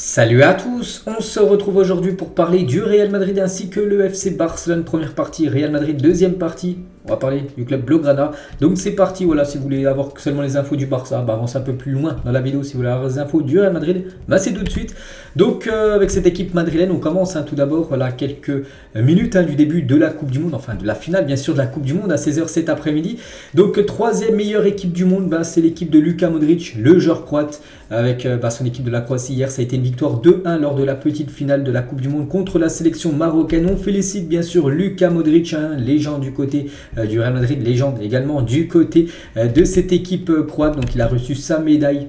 Salut à tous, on se retrouve aujourd'hui pour parler du Real Madrid ainsi que le FC Barcelone, première partie, Real Madrid deuxième partie, on va parler du club Blaugrana. Donc c'est parti, voilà, si vous voulez avoir seulement les infos du Barça, avance un peu plus loin dans la vidéo. Si vous voulez avoir les infos du Real Madrid, c'est tout de suite. Donc avec cette équipe madrilène, on commence tout d'abord, voilà, quelques minutes du début de la Coupe du Monde, enfin de la finale bien sûr de la Coupe du Monde à 16h cet après-midi. Donc troisième meilleure équipe du monde, c'est l'équipe de Luka Modric, le joueur croate, avec son équipe de la Croatie. Hier ça a été une victoire 2-1 lors de la petite finale de la Coupe du Monde contre la sélection marocaine. On félicite bien sûr Luka Modric, légende du côté du Real Madrid, légende également du côté de cette équipe croate. Donc il a reçu sa médaille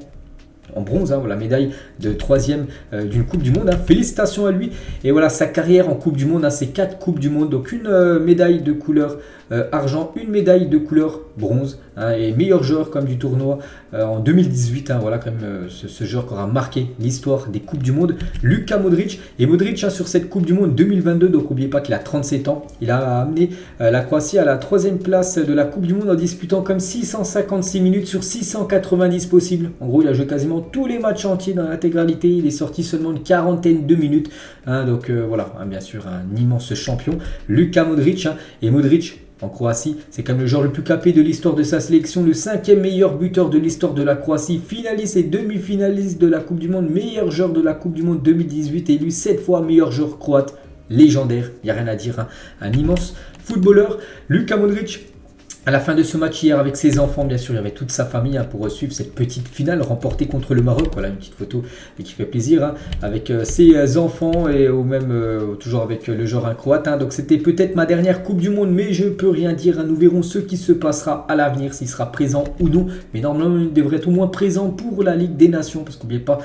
en bronze, voilà, médaille de troisième d'une Coupe du Monde. Félicitations à lui. Et voilà, sa carrière en Coupe du Monde, c'est 4 Coupes du Monde. Donc une médaille de couleur argent, une médaille de couleur bronze, et meilleur joueur comme du tournoi en 2018. Voilà, quand même ce joueur qui aura marqué l'histoire des Coupes du Monde, Luka Modric. Et Modric sur cette Coupe du Monde 2022, donc n'oubliez pas qu'il a 37 ans. Il a amené la Croatie à la 3e place de la Coupe du Monde en disputant comme 656 minutes sur 690 possibles. En gros, il a joué quasiment tous les matchs entiers dans l'intégralité. Il est sorti seulement une quarantaine de minutes. Donc voilà, bien sûr, un immense champion, Luka Modric. Et Modric, en Croatie, c'est quand même le joueur le plus capé de l'histoire de sa sélection, le 5e meilleur buteur de l'histoire de la Croatie, finaliste et demi-finaliste de la Coupe du Monde, meilleur joueur de la Coupe du Monde 2018, élu 7 fois meilleur joueur croate, légendaire, il n'y a rien à dire, un immense footballeur, Luka Modric. À la fin de ce match hier avec ses enfants, bien sûr, il y avait toute sa famille pour suivre cette petite finale remportée contre le Maroc. Voilà une petite photo qui fait plaisir avec ses enfants et ou même toujours avec le joueur croate. Donc c'était peut-être ma dernière Coupe du Monde, mais je ne peux rien dire. Nous verrons ce qui se passera à l'avenir, s'il sera présent ou non. Mais normalement, il devrait être au moins présent pour la Ligue des Nations, parce qu'oubliez pas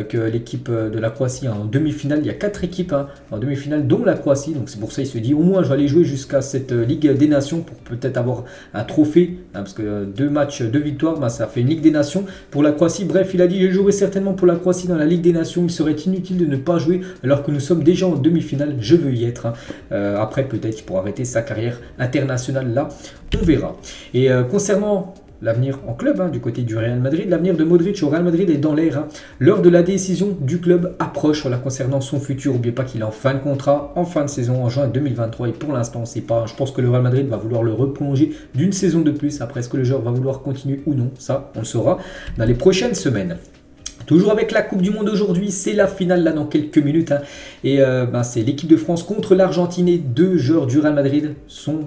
que l'équipe de la Croatie en demi-finale, il y a 4 équipes en demi-finale, dont la Croatie. Donc c'est pour ça qu'il se dit au moins je vais aller jouer jusqu'à cette Ligue des Nations pour peut-être avoir un trophée, parce que 2 matchs, 2 victoires, ça fait une Ligue des Nations pour la Croatie. Bref, il a dit je jouerai certainement pour la Croatie dans la Ligue des Nations, il serait inutile de ne pas jouer alors que nous sommes déjà en demi-finale, je veux y être. Après peut-être qu'il pourra arrêter sa carrière internationale là, on verra. Et concernant l'avenir en club, du côté du Real Madrid, l'avenir de Modric au Real Madrid est dans l'air. L'heure de la décision du club approche concernant son futur. N'oubliez pas qu'il est en fin de contrat, en fin de saison, en juin 2023. Et pour l'instant, c'est pas. Je pense que le Real Madrid va vouloir le reprolonger d'une saison de plus. Après, est-ce que le joueur va vouloir continuer ou non? Ça, on le saura dans les prochaines semaines. Toujours avec la Coupe du Monde aujourd'hui, c'est la finale là dans quelques minutes. Et c'est l'équipe de France contre l'Argentine. Et 2 joueurs du Real Madrid sont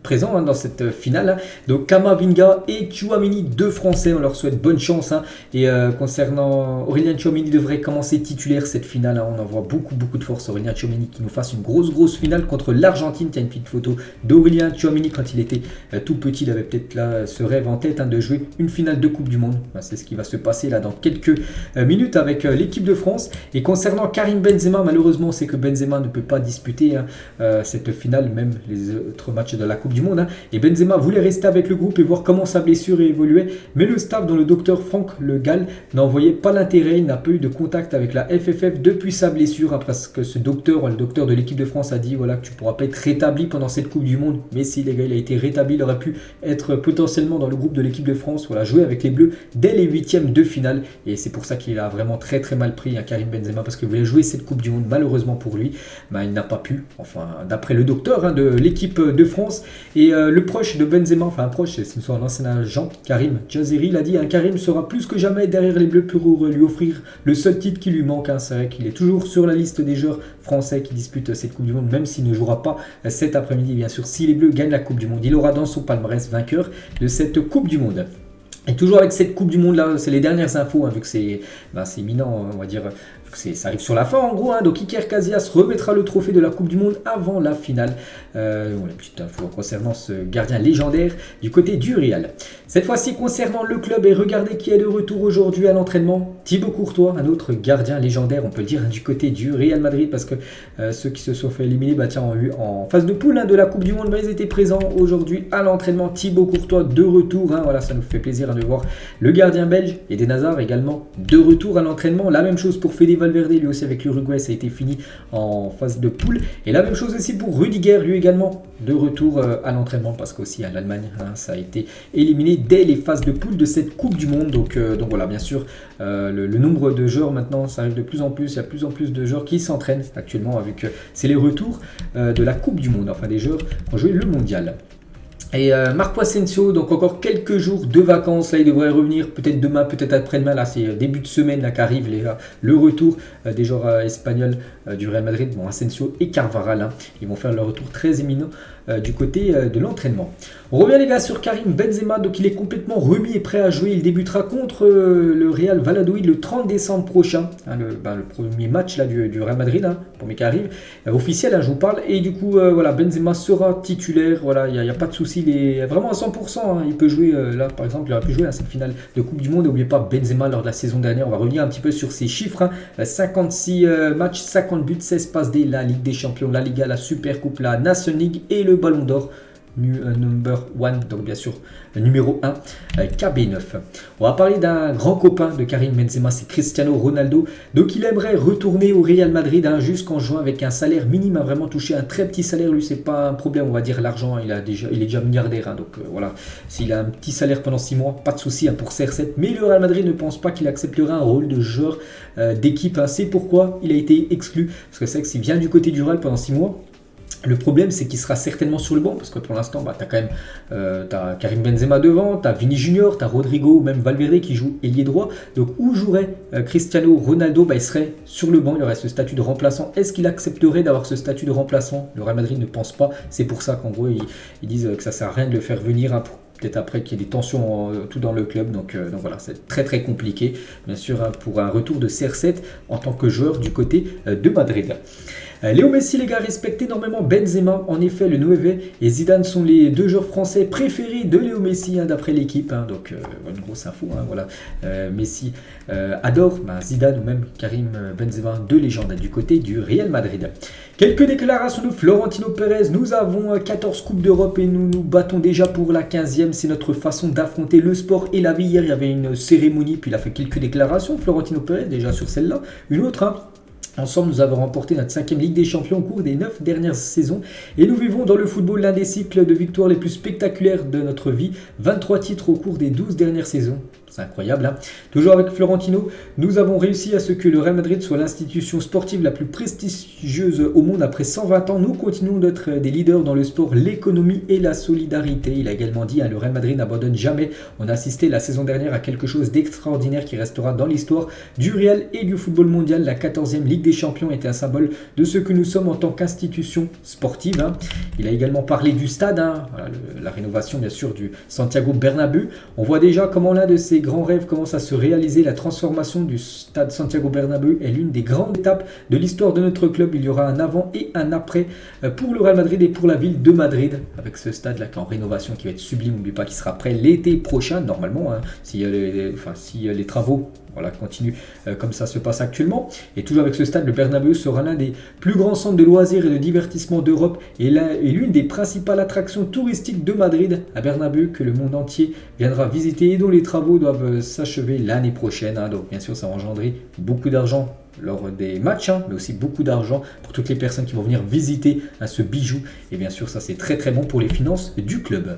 présents dans cette finale. Donc Camavinga et Tchouaméni, 2 Français, on leur souhaite bonne chance. Et concernant Aurélien Tchouaméni, devrait commencer titulaire cette finale. On envoie beaucoup de force. Aurélien Tchouaméni qui nous fasse une grosse finale contre l'Argentine. Il y a une petite photo d'Aurélien Tchouaméni quand il était tout petit. Il avait peut-être là ce rêve en tête de jouer une finale de Coupe du Monde. C'est ce qui va se passer là dans quelques minutes avec l'équipe de France. Et concernant Karim Benzema, malheureusement, c'est que Benzema ne peut pas disputer cette finale, même les autres matchs de la Coupe du Monde. Et Benzema voulait rester avec le groupe et voir comment sa blessure évoluait, mais le staff dont le docteur Franck Le Gall n'en voyait pas l'intérêt. Il n'a pas eu de contact avec la FFF depuis sa blessure, parce que ce docteur, le docteur de l'équipe de France, a dit voilà que tu pourras pas être rétabli pendant cette Coupe du Monde. Mais si les gars, il a été rétabli, il aurait pu être potentiellement dans le groupe de l'équipe de France, jouer avec les Bleus dès les 8e de finale. Et c'est pour ça qu'il a vraiment très mal pris Karim Benzema, parce qu'il voulait jouer cette Coupe du Monde. Malheureusement pour lui, il n'a pas pu, enfin d'après le docteur de l'équipe de France. Et le proche de Benzema, enfin un proche, c'est un ancien agent, Karim Jazeri, il a dit Karim sera plus que jamais derrière les Bleus pour lui offrir le seul titre qui lui manque. C'est vrai qu'il est toujours sur la liste des joueurs français qui disputent cette Coupe du Monde, même s'il ne jouera pas cet après-midi. Bien sûr, si les Bleus gagnent la Coupe du Monde, il aura dans son palmarès vainqueur de cette Coupe du Monde. Et toujours avec cette Coupe du Monde là, c'est les dernières infos, vu que c'est imminent, on va dire, ça arrive sur la fin en gros. Donc Iker Casillas remettra le trophée de la Coupe du Monde avant la finale. Une petite info concernant ce gardien légendaire du côté du Real. Cette fois-ci concernant le club, et regardez qui est de retour aujourd'hui à l'entraînement. Thibaut Courtois, un autre gardien légendaire, on peut le dire, du côté du Real Madrid, parce que ceux qui se sont fait éliminer en phase de poule de la Coupe du Monde, ils étaient présents aujourd'hui à l'entraînement. Thibaut Courtois de retour, voilà, ça nous fait plaisir de voir le gardien belge. Et Eden Hazard également de retour à l'entraînement. La même chose pour Fede Valverde, lui aussi avec l'Uruguay, ça a été fini en phase de poule. Et la même chose aussi pour Rudiger, lui également de retour à l'entraînement, parce qu'aussi l'Allemagne, ça a été éliminé dès les phases de poule de cette Coupe du Monde. Donc voilà, bien sûr, le nombre de joueurs maintenant, ça arrive de plus en plus, il y a de plus en plus de joueurs qui s'entraînent actuellement, vu que c'est les retours de la Coupe du Monde, enfin des joueurs qui ont joué le mondial. Et Marco Asensio, donc encore quelques jours de vacances, là il devrait revenir peut-être demain, peut-être après-demain, là c'est début de semaine là qu'arrive le retour des joueurs espagnols du Real Madrid, bon Asensio et Carvajal, hein, ils vont faire leur retour très éminent du côté de l'entraînement. On revient les gars sur Karim Benzema, donc il est complètement remis et prêt à jouer, il débutera contre le Real Valladolid le 30 décembre prochain, hein, le premier match là, du Real Madrid, hein, premier qui arrive, officiel, hein, je vous parle, et du coup voilà, Benzema sera titulaire, voilà, il n'y a pas de souci, il est vraiment à 100%, hein, il peut jouer, là par exemple, il aurait pu jouer à cette finale de Coupe du Monde, n'oubliez pas Benzema lors de la saison dernière, on va revenir un petit peu sur ses chiffres, hein, 56 matchs, 50 buts, 16 passes D, la Ligue des Champions, la Liga, la Super Coupe, la Nation League et le Ballon d'Or. Number 1, donc bien sûr numéro 1, KB9. On va parler d'un grand copain de Karim Benzema, c'est Cristiano Ronaldo. Donc il aimerait retourner au Real Madrid, hein, jusqu'en juin avec un salaire minime, à vraiment toucher un très petit salaire. Lui, c'est pas un problème, on va dire l'argent, il est déjà milliardaire, hein, donc voilà. S'il a un petit salaire pendant 6 mois, pas de souci, hein, pour CR7. Mais le Real Madrid ne pense pas qu'il acceptera un rôle de joueur d'équipe, hein. C'est pourquoi il a été exclu, parce que c'est vrai que s'il vient du côté du Real pendant 6 mois, le problème, c'est qu'il sera certainement sur le banc, parce que pour l'instant, tu as quand même t'as Karim Benzema devant, tu as Vini Junior, tu as Rodrigo ou même Valverde qui joue ailier droit. Donc où jouerait Cristiano Ronaldo? Il serait sur le banc, il aurait ce statut de remplaçant. Est-ce qu'il accepterait d'avoir ce statut de remplaçant? Le Real Madrid ne pense pas. C'est pour ça qu'en gros, ils disent que ça ne sert à rien de le faire venir, hein, peut-être après qu'il y ait des tensions tout dans le club. Donc voilà, c'est très très compliqué, bien sûr, hein, pour un retour de CR7 en tant que joueur du côté de Madrid. Léo Messi, les gars, respecte énormément Benzema. En effet, le 9 et Zidane sont les deux joueurs français préférés de Léo Messi, hein, d'après l'équipe, hein. Donc, une grosse info, hein, voilà. Messi adore Zidane ou même Karim Benzema, deux légendes, hein, du côté du Real Madrid. Quelques déclarations de Florentino Pérez. Nous avons 14 Coupes d'Europe et nous nous battons déjà pour la 15e. C'est notre façon d'affronter le sport et la vie. Hier, il y avait une cérémonie, puis il a fait quelques déclarations. Florentino Pérez, déjà sur celle-là. Une autre, hein. Ensemble, nous avons remporté notre 5e Ligue des Champions au cours des 9 dernières saisons et nous vivons dans le football l'un des cycles de victoires les plus spectaculaires de notre vie. 23 titres au cours des 12 dernières saisons. C'est incroyable, hein. Toujours avec Florentino, nous avons réussi à ce que le Real Madrid soit l'institution sportive la plus prestigieuse au monde après 120 ans. Nous continuons d'être des leaders dans le sport, l'économie et la solidarité. Il a également dit, hein, le Real Madrid n'abandonne jamais. On a assisté la saison dernière à quelque chose d'extraordinaire qui restera dans l'histoire du Real et du football mondial. La 14e Ligue des Champions était un symbole de ce que nous sommes en tant qu'institution sportive, hein. Il a également parlé du stade, hein, voilà, la rénovation bien sûr du Santiago Bernabéu. On voit déjà comment l'un de ces grands rêves commence à se réaliser. La transformation du stade Santiago Bernabéu est l'une des grandes étapes de l'histoire de notre club. Il y aura un avant et un après pour le Real Madrid et pour la ville de Madrid, avec ce stade là qui est en rénovation, qui va être sublime. N'oubliez pas qu'il sera prêt l'été prochain normalement, hein, si les travaux continuent comme ça se passe actuellement. Et toujours avec ce stade, le Bernabéu sera l'un des plus grands centres de loisirs et de divertissement d'Europe et l'une des principales attractions touristiques de Madrid, à Bernabéu, que le monde entier viendra visiter et dont les travaux doivent s'achever l'année prochaine, hein. Donc bien sûr, ça va engendrer beaucoup d'argent lors des matchs, hein, mais aussi beaucoup d'argent pour toutes les personnes qui vont venir visiter, hein, ce bijou. Et bien sûr, ça c'est très très bon pour les finances du club.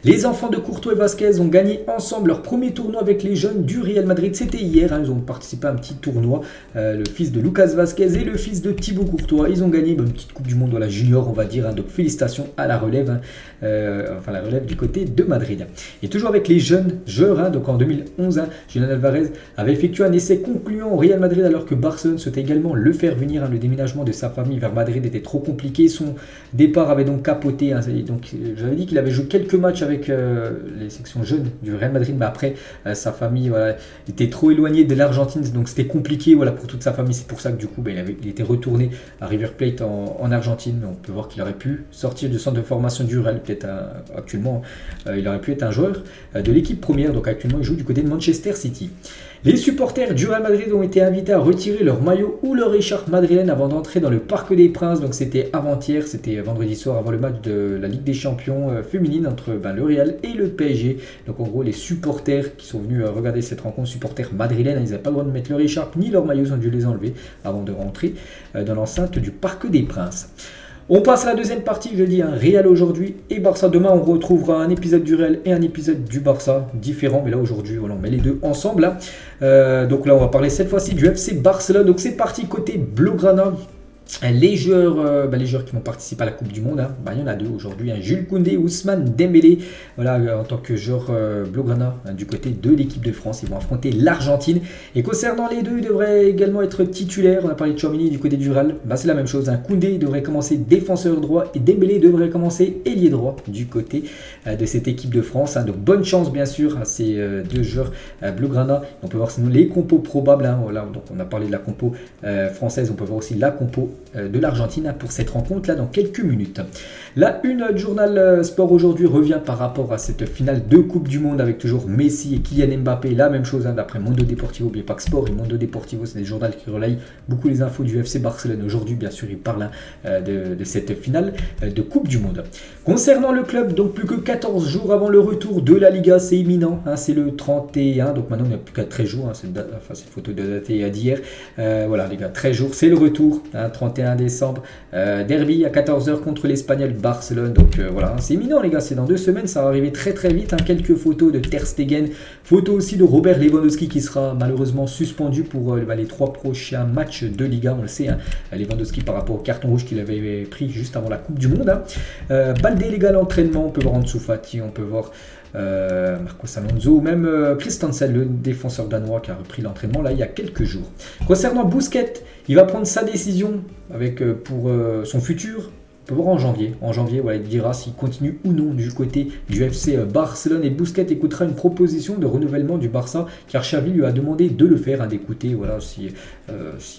Les enfants de Courtois et Vasquez ont gagné ensemble leur premier tournoi avec les jeunes du Real Madrid. C'était hier, hein, ils ont participé à un petit tournoi. Le fils de Lucas Vasquez et le fils de Thibaut Courtois. Ils ont gagné une petite Coupe du Monde, la junior, on va dire, hein. Donc félicitations à la relève, hein, la relève du côté de Madrid. Et toujours avec les jeunes joueurs, hein, donc en 2011, hein, Julián Álvarez avait effectué un essai concluant au Real Madrid alors que Barcelone souhaitait également le faire venir, hein. Le déménagement de sa famille vers Madrid était trop compliqué. Son départ avait donc capoté, hein. Donc j'avais dit qu'il avait joué quelques matchs avec les sections jeunes du Real Madrid, mais après sa famille était trop éloignée de l'Argentine, donc c'était compliqué pour toute sa famille. C'est pour ça que du coup il était retourné à River Plate en Argentine. Mais on peut voir qu'il aurait pu sortir du centre de formation du Real, peut-être actuellement il aurait pu être un joueur de l'équipe première. Donc actuellement il joue du côté de Manchester City. Les supporters du Real Madrid ont été invités à retirer leur maillot ou leur écharpe madrilène avant d'entrer dans le Parc des Princes. Donc c'était avant-hier, c'était vendredi soir avant le match de la Ligue des Champions féminine entre le Real et le PSG. Donc en gros les supporters qui sont venus regarder cette rencontre, supporters madrilènes, ils n'avaient pas le droit de mettre leur écharpe ni leur maillot, ils ont dû les enlever avant de rentrer dans l'enceinte du Parc des Princes. On passe à la deuxième partie, je dis, Real aujourd'hui et Barça demain. On retrouvera un épisode du Real et un épisode du Barça différent. Mais là aujourd'hui, voilà, on met les deux ensemble. Donc là, on va parler cette fois-ci du FC Barcelone. Donc c'est parti côté Blaugrana. Les joueurs qui vont participer à la Coupe du Monde, il y en a deux aujourd'hui, Jules Koundé et Ousmane Dembélé, voilà, en tant que joueur Blaugrana du côté de l'équipe de France. Ils vont affronter l'Argentine. Et concernant les deux, ils devraient également être titulaires. On a parlé de Tchouaméni du côté du Real, c'est la même chose. Koundé devrait commencer défenseur droit et Dembélé devrait commencer ailier droit du côté de cette équipe de France. Donc bonne chance bien sûr à ces deux joueurs Blaugrana. On peut voir sinon les compos probables. Voilà, donc on a parlé de la compo française, on peut voir aussi la compo de l'Argentine pour cette rencontre là dans quelques minutes. La une du journal Sport aujourd'hui revient par rapport à cette finale de Coupe du Monde avec toujours Messi et Kylian Mbappé. La même chose d'après Mondo Deportivo, n'oubliez pas que Sport et Mondo Deportivo c'est des journaux qui relayent beaucoup les infos du FC Barcelone. Aujourd'hui bien sûr ils parlent de cette finale de Coupe du Monde. Concernant le club, donc plus que 14 jours avant le retour de la Liga, c'est imminent, c'est le 31, donc maintenant on n'a plus qu'à 13 jours, c'est une photo datée d'hier, voilà les gars, 13 jours, c'est le retour, 31 décembre, derby à 14h contre l'Espagnol Barcelone, donc voilà, c'est imminent les gars, c'est dans 2 semaines, ça va arriver très très vite, quelques photos de Ter Stegen, photos aussi de Robert Lewandowski qui sera malheureusement suspendu pour les 3 prochains matchs de Liga, on le sait, Lewandowski par rapport au carton rouge qu'il avait pris juste avant la Coupe du Monde. Baldé les gars, l'entraînement, on peut voir Ansu Fati, on peut voir Marcos Alonso ou même Christensen, le défenseur danois qui a repris l'entraînement là il y a quelques jours. Concernant Busquets, il va prendre sa décision pour son futur. On peut voir en janvier. En janvier, voilà, il dira s'il continue ou non du côté du FC Barcelone. Et Busquets écoutera une proposition de renouvellement du Barça, car Xavi lui a demandé de le faire, d'écouter voilà, s'il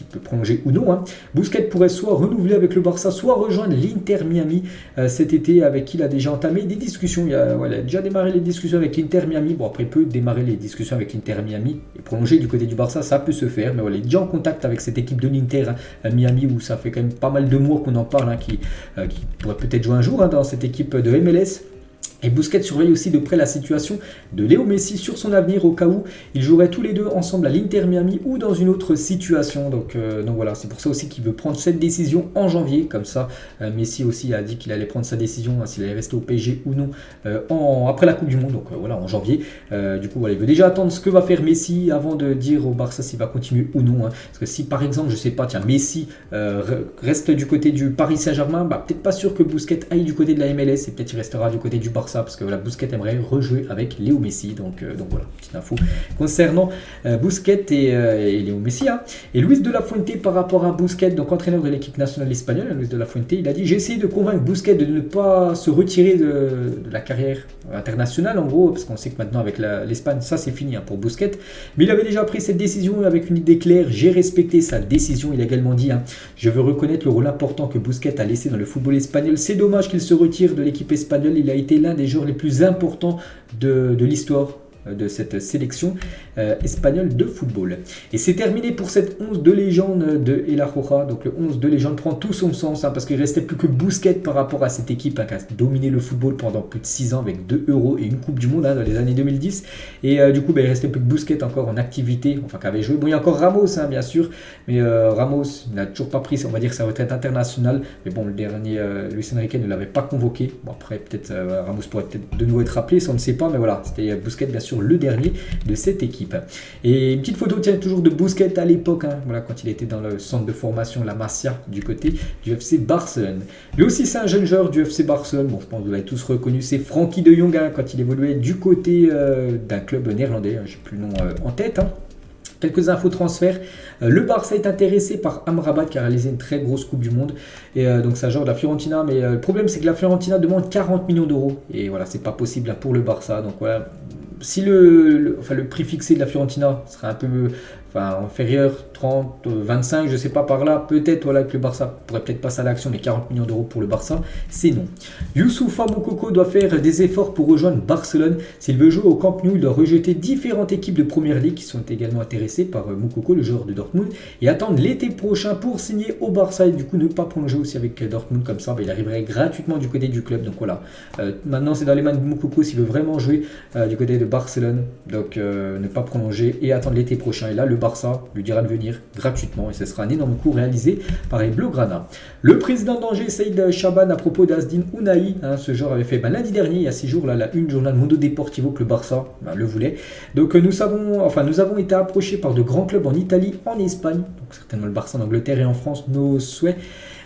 peut prolonger ou non. Busquets pourrait soit renouveler avec le Barça, soit rejoindre l'Inter Miami cet été, avec qui il a déjà entamé des discussions. Il a déjà démarré les discussions avec l'Inter Miami. Bon, après, il peut démarrer les discussions avec l'Inter Miami et prolonger du côté du Barça, ça peut se faire. Mais voilà, il est déjà en contact avec cette équipe de l'Inter Miami, où ça fait quand même pas mal de mois qu'on en parle, qui pourrait peut-être jouer un jour dans cette équipe de MLS. Et Busquets surveille aussi de près la situation de Léo Messi sur son avenir au cas où ils joueraient tous les deux ensemble à l'Inter Miami ou dans une autre situation. Donc voilà, c'est pour ça aussi qu'il veut prendre cette décision en janvier. Comme ça, Messi aussi a dit qu'il allait prendre sa décision s'il allait rester au PSG ou non après la Coupe du Monde. Donc voilà, en janvier. Du coup, voilà, il veut déjà attendre ce que va faire Messi avant de dire au Barça s'il va continuer ou non. Parce que si par exemple, je sais pas, Messi reste du côté du Paris Saint-Germain, peut-être pas sûr que Busquets aille du côté de la MLS et peut-être il restera du côté du Barça. Parce que voilà, Busquets aimerait rejouer avec Léo Messi, donc voilà, petite info concernant Busquets et Léo Messi. Et Luis de la Fuente par rapport à Busquets, donc entraîneur de l'équipe nationale espagnole, Luis de la Fuente, il a dit: j'ai essayé de convaincre Busquets de ne pas se retirer de la carrière internationale, en gros, parce qu'on sait que maintenant avec l'Espagne, ça c'est fini pour Busquets, mais il avait déjà pris cette décision avec une idée claire. J'ai respecté sa décision. Il a également dit: je veux reconnaître le rôle important que Busquets a laissé dans le football espagnol. C'est dommage qu'il se retire de l'équipe espagnole. Il a été l'un des joueurs les plus importants de l'histoire de cette sélection espagnole de football. Et c'est terminé pour cette 11 de légende de El Roja. Donc le 11 de légende prend tout son sens parce qu'il ne restait plus que Busquets par rapport à cette équipe qui a dominé le football pendant plus de 6 ans avec 2 euros et une Coupe du Monde dans les années 2010. Et du coup, il ne restait plus que Busquets encore en activité, enfin qui avait joué. Bon, il y a encore Ramos, bien sûr, mais Ramos n'a toujours pas pris, on va dire, sa retraite internationale. Mais bon, le dernier, Luis Enrique ne l'avait pas convoqué. Bon, après, peut-être Ramos pourrait peut-être de nouveau être rappelé, ça on ne sait pas, mais voilà, c'était Busquets, bien sûr, le dernier de cette équipe. Et une petite photo toujours de Busquets à l'époque, voilà, quand il était dans le centre de formation La Masia du côté du FC Barcelone. Lui aussi c'est un jeune joueur du FC Barcelone, bon je pense que vous l'avez tous reconnu, c'est Frenkie de Jong quand il évoluait du côté d'un club néerlandais, j'ai plus le nom en tête. Quelques infos transferts. Le Barça est intéressé par Amrabat qui a réalisé une très grosse Coupe du Monde. Et donc c'est un joueur de la Fiorentina. Mais le problème c'est que la Fiorentina demande 40 millions d'euros. Et voilà, c'est pas possible pour le Barça. Donc voilà. Si le prix fixé de la Fiorentina serait un peu inférieur, 30, 25, je sais pas par là, peut-être voilà, que le Barça pourrait peut-être passer à l'action, mais 40 millions d'euros pour le Barça, c'est non. Youssoufa Moukoko doit faire des efforts pour rejoindre Barcelone. S'il veut jouer au Camp Nou, il doit rejeter différentes équipes de Première Ligue qui sont également intéressées par Moukoko, le joueur de Dortmund, et attendre l'été prochain pour signer au Barça et du coup ne pas prolonger aussi avec Dortmund. Comme ça, il arriverait gratuitement du côté du club. Donc voilà, maintenant c'est dans les mains de Moukoko s'il veut vraiment jouer du côté de Barcelone, donc ne pas prolonger et attendre l'été prochain. Et là, le Barça lui dira de venir gratuitement et ce sera un énorme coup réalisé par les Blaugrana. Le président d'Angers, Saïd Chaban, à propos d'Azdine Ounahi, ce joueur avait fait lundi dernier, il y a 6 jours, la une journal Mundo Deportivo que le Barça le voulait. Donc nous avons été approchés par de grands clubs en Italie, en Espagne, donc certainement le Barça en Angleterre et en France. Nos souhaits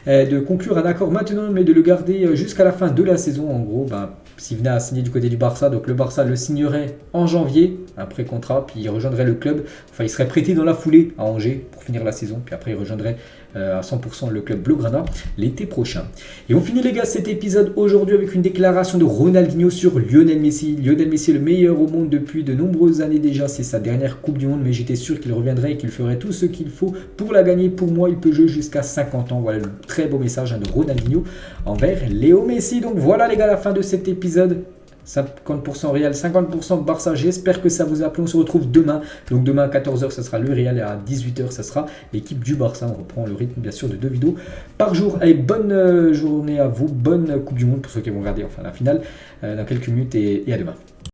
de conclure un accord maintenant, mais de le garder jusqu'à la fin de la saison. En gros, s'il venait à signer du côté du Barça, donc le Barça le signerait en janvier, après contrat, puis il rejoindrait le club. Enfin, il serait prêté dans la foulée à Angers pour finir la saison, puis après il rejoindrait à 100% le club Blaugrana l'été prochain. Et on finit les gars cet épisode aujourd'hui avec une déclaration de Ronaldinho sur Lionel Messi. Lionel Messi est le meilleur au monde depuis de nombreuses années déjà, c'est sa dernière Coupe du Monde, mais j'étais sûr qu'il reviendrait et qu'il ferait tout ce qu'il faut pour la gagner. Pour moi, il peut jouer jusqu'à 50 ans. Voilà le très beau message de Ronaldinho envers Léo Messi. Donc voilà les gars, la fin de cet épisode. 50% Real, 50% Barça. J'espère que ça vous a plu. On se retrouve demain. Donc demain à 14h, ça sera le Real et à 18h, ça sera l'équipe du Barça. On reprend le rythme bien sûr de 2 vidéos par jour. Allez, bonne journée à vous. Bonne Coupe du Monde pour ceux qui vont regarder enfin la finale dans quelques minutes et à demain.